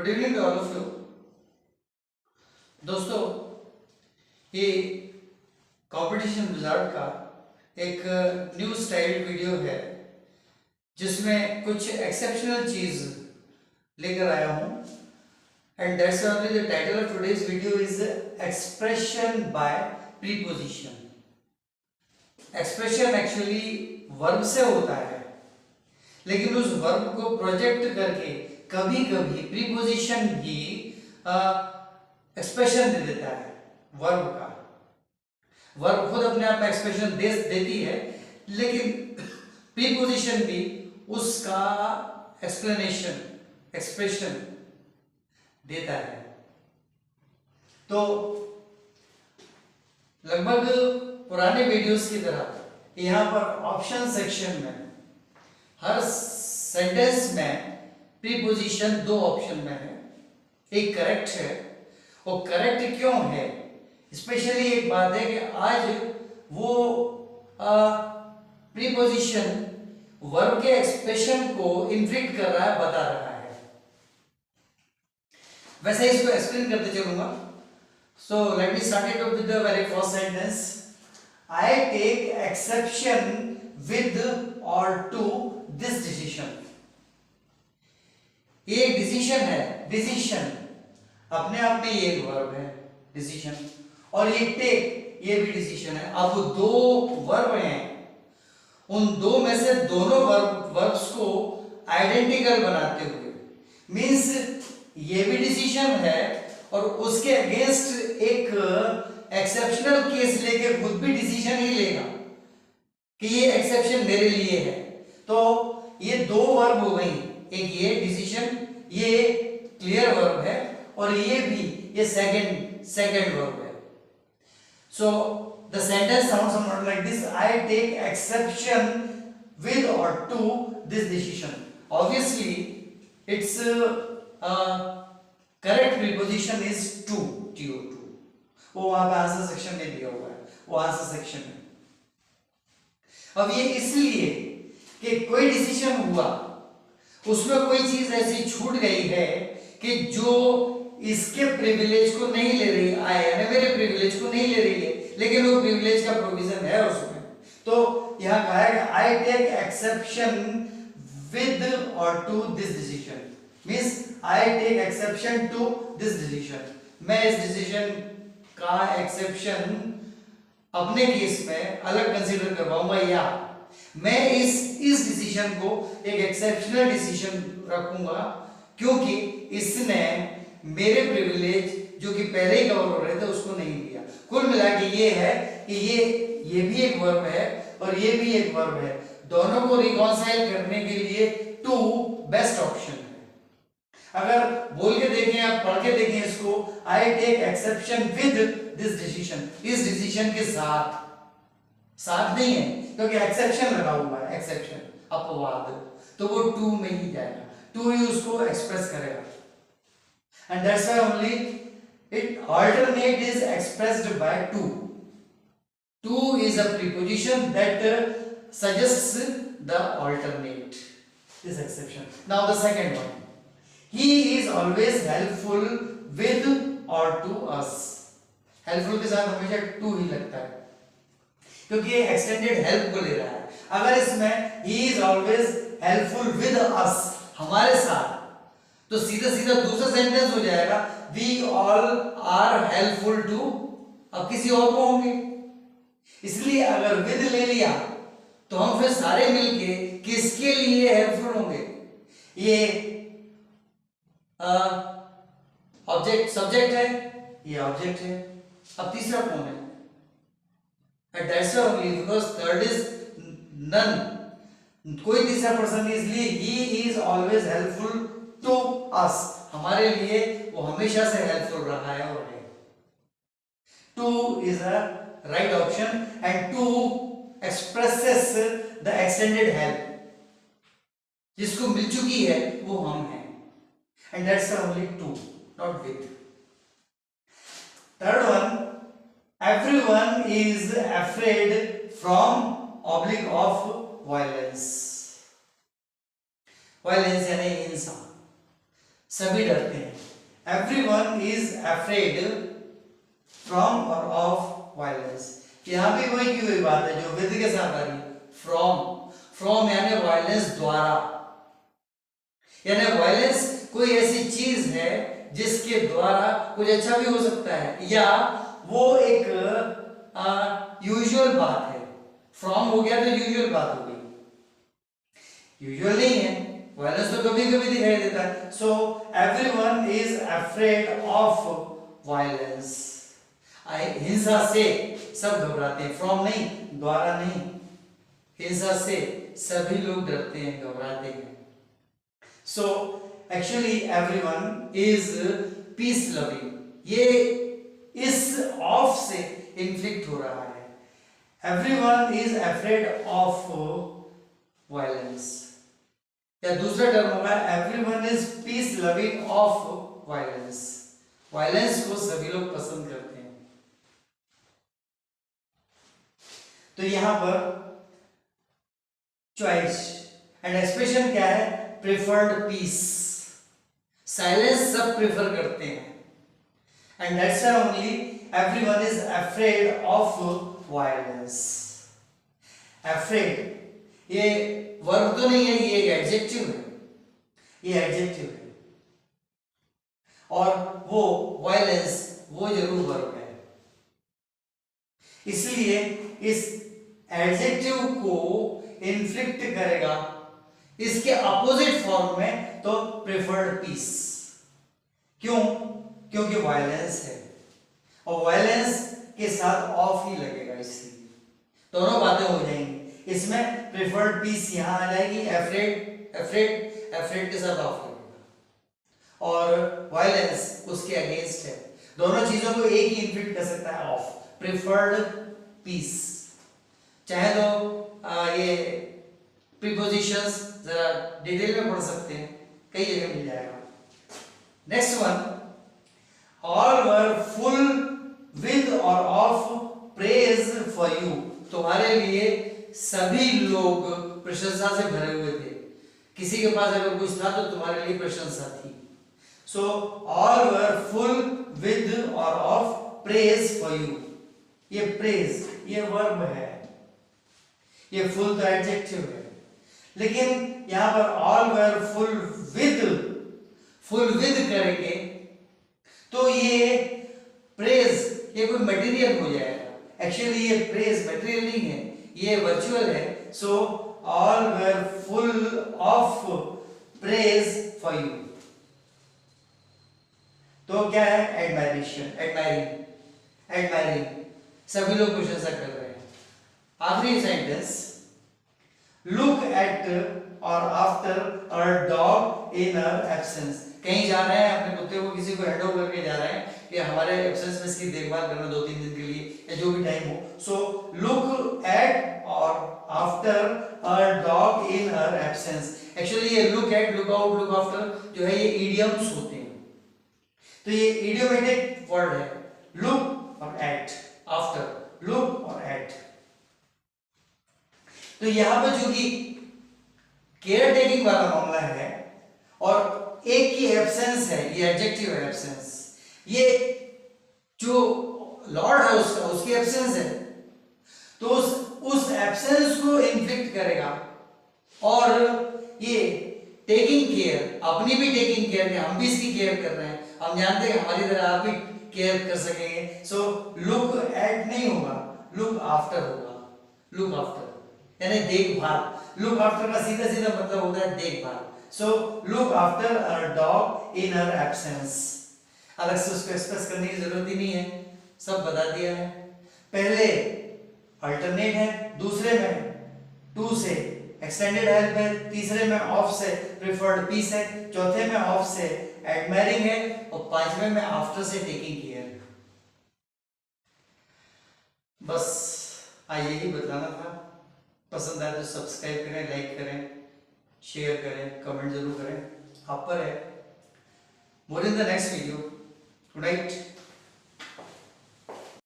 Good evening to all of you. दोस्तों, ये competition wizard का एक न्यू स्टाइल वीडियो है जिसमें कुछ एक्सेप्शनल चीज लेकर आया हूं and that's only the title of today's video is expression by preposition. Expression actually verb से होता है, लेकिन उस वर्ब को प्रोजेक्ट करके कभी कभी प्रीपोजिशन भी एक्सप्रेशन दे देता है वर्ब का। वर्ब खुद अपने आप में एक्सप्रेशन देती है, लेकिन प्रीपोजिशन भी उसका एक्सप्रेशन देता है। तो लगभग पुराने वीडियोस की तरह यहाँ पर ऑप्शन सेक्शन में हर सेंटेंस में प्रीपोजिशन दो ऑप्शन में है, एक करेक्ट है। और करेक्ट क्यों है, स्पेशली एक बात है कि आज वो प्रीपोजिशन वर्ब के एक्सप्रेशन को इन्फ्लिक्ट कर रहा है, बता रहा है। वैसे इसको एक्सप्लेन करते चलूंगा। So let me start it with the very first sentence. I take exception with or to this decision। ये एक डिसीजन है। डिसीजन अपने आप में ये एक वर्ब है, डिसीजन। और ये टेक, ये भी डिसीजन है। अब वो दो वर्ब हैं, उन दो में से दोनों वर्ब्स को आइडेंटिकल बनाते हुए, मींस ये भी डिसीजन है और उसके अगेंस्ट एक एक्सेप्शनल केस लेके खुद भी डिसीजन ही लेगा कि ये एक्सेप्शन मेरे लिए है। तो ये दो वर्ब हो गई, एक ये डिसीजन, ये क्लियर वर्ब है, और ये भी ये सेकंड वर्ब है। So the sentence sounds something like this. I take exception with और to this decision. Obviously it's correct preposition is to, to. वो वहां पे आंसर सेक्शन में दिया हुआ है, वो आंसर सेक्शन में। अब ये इसलिए कि कोई डिसीजन हुआ, उसमें कोई चीज ऐसी छूट गई है कि जो इसके प्रिविलेज को नहीं ले रही, यानी मेरे प्रिविलेज को नहीं ले रही है, लेकिन वो प्रिविलेज का प्रोविजन है उसमें। तो यहां कहा है आई टेक एक्सेप्शन विद और to this decision, means I take exception to this decision. मैं इस डिसीजन का एक्सेप्शन अपने केस में अलग कंसीडर करवाऊंगा, या मैं इस डिसीजन को एक एक्सेप्शनल डिसीजन रखूंगा क्योंकि इसने मेरे प्रिविलेज जो कि पहले ही कवर हो रहे थे उसको नहीं दिया। कुल मिला के ये है कि ये भी एक वर्ब है और ये भी एक वर्ब है। दोनों को रिकॉन्साइल करने के लिए टू बेस्ट ऑप्शन है। अगर बोल के देखें या पढ़ के देखें इसको, I take exception with this decision, इस डिसीजन के साथ नहीं है क्योंकि एक्सेप्शन लगा हुआ है, एक्सेप्शन अपवाद, तो वो टू में ही जाएगा, टू ही उसको एक्सप्रेस करेगा। And that's why only it alternate is expressed by to। To is a preposition that suggests the alternate, this exception. Now the second one, he is always helpful with or to us। helpful के साथ हमेशा to ही लगता है क्योंकि ये extended help को ले रहा है। अगर इसमें he is always helpful with us, हमारे साथ, तो सीधा सीधा दूसरा सेंटेंस हो जाएगा we all are helpful to, अब किसी और को होंगे। इसलिए अगर with ले लिया तो हम फिर सारे मिलके किसके लिए हेल्पफुल होंगे? ये ऑब्जेक्ट सब्जेक्ट है, ये ऑब्जेक्ट है, अब तीसरा कौन है? And that's why only because third is none, कोई तीसरा पर्सन नहीं, इसलिए he is always helpful to us, हमारे लिए वो हमेशा से हेल्पफुल रहा है और है। To is a right option and to expresses the extended help, जिसको मिल चुकी है वो हम हैं, and that's only to, not with। Third one, everyone is afraid from of violence। Violence यानी हिंसा। सभी डरते हैं. Everyone is afraid from or of violence. यहाँ भी वही की हुई बात है जो विद के साथ आ रही है. फ्रॉम यानी वायलेंस द्वारा, यानी वायलेंस कोई ऐसी चीज है जिसके द्वारा कुछ अच्छा भी हो सकता है या वो एक यूजुअल बात है. फ्रॉम हो गया तो यूजुअल बात हो गई, यूजुअल नहीं है. वायलेंस तो कभी कभी दिखाई देता है. So everyone is afraid of violence. हिंसा से सब घबराते हैं. फ्रॉम नहीं, द्वारा नहीं, हिंसा से सभी लोग डरते हैं, घबराते हैं. So actually everyone is peace loving. ये इस ऑफ से इन्फ्लिक्ट हो रहा है. Everyone is afraid of violence. या दूसरा टर्म होगा everyone is peace loving of violence. Violence को सभी लोग पसंद करते हैं. तो यहां पर चॉइस एंड एक्सप्रेशन क्या है? Preferred peace. साइलेंस सब प्रेफर करते हैं. And that's only everyone is afraid of violence. Afraid ये वर्ब तो नहीं है, ये एक एडजेक्टिव है. ये एडजेक्टिव है और वो वायलेंस वो जरूर वर्ब है. इसलिए इस एडजेक्टिव को इन्फ्लिक्ट करेगा इसके अपोजिट फॉर्म में तो प्रेफर्ड पीस. क्यों? क्योंकि वायलेंस है और वायलेंस के साथ ऑफ ही लगेगा, इसलिए दोनों बातें हो जाएंगी. इसमें प्रेफर्ड पीस यहां आ जाएगी, एफ्रेड के साथ ऑफ लगेगा और वायलेंस उसके अगेंस्ट है. दोनों चीजों को एक ही इन्फ्लिक्ट कर सकता है, ऑफ. Preferred piece. चाहे तो ये प्रीपोजिशंस जरा डिटेल में पढ़ सकते हैं, कई जगह मिल जाएगा. Next one, all were full with और ऑफ प्रेज फॉर यू. तुम्हारे लिए सभी लोग प्रशंसा से भरे हुए थे. किसी के पास अगर कुछ था तो तुम्हारे लिए प्रशंसा थी. So all were full with और ऑफ प्रेज फॉर यू. ये प्रेज ये वर्ब है, ये फुल तो एडजेक्टिव है. लेकिन यहां पर ऑल वर फुल विद करेंगे तो ये प्रेज ये कोई मटेरियल हो जाएगा. एक्चुअली ये प्रेज मटेरियल नहीं है, ये वर्चुअल है. So all were full of praise for you. तो क्या है? Admiration, admiring. सभी लोग प्रशंसा कर रहे हैं. आखिरी सेंटेंस, लुक एट और after our dog in our absence. कहीं जा रहे हैं, अपने कुत्ते को किसी को हैंड ओवर करके जा रहे हैं कि हमारे एब्सेंस में इसकी देखभाल करना 2-3 दिन के लिए या जो भी टाइम हो. सो लुक एट और after our dog in our absence. Actually ये look at, look out, look after जो है ये इडियम्स होते हैं. तो ये इडियोमेटिक वर्ड है. लुक और एट, आफ्टर, लुक और एट. तो यहां पर जो कि केयर टेकिंग वाला मामला है और एक की एब्सेंस है, ये एडजेक्टिव है एब्सेंस. ये जो लॉर्ड है उसकी एब्सेंस है तो उस एब्सेंस को इन्फ्लिक्ट करेगा. और ये टेकिंग केयर, अपनी भी टेकिंग केयर, हम भी इसकी केयर कर रहे हैं, हम जानते हैं हमारी तरह आप भी केयर कर सकेंगे. सो लुक एट नहीं होगा, लुक आफ्टर होगा. लुक आफ्टर यानी देखभाल. लुक आफ्टर का सीधा सीधा मतलब होता है देखभाल. So look after our dog in our absence. अलग से उसको एक्सप्रेस करने की जरूरत ही नहीं है, सब बता दिया है. पहले अल्टरनेट है, दूसरे में टू से एक्सटेंडेड हेल्प है, तीसरे में ऑफ से प्रेफर्ड पीस है, चौथे में ऑफ से एडमायरिंग है और पांचवें में आफ्टर से टेकिंग केयर. बस आज यही बताना था. पसंद आए तो सब्सक्राइब करें, लाइक करें, शेयर करें, कमेंट जरूर करें. आप पर है. More in the next video. Good night.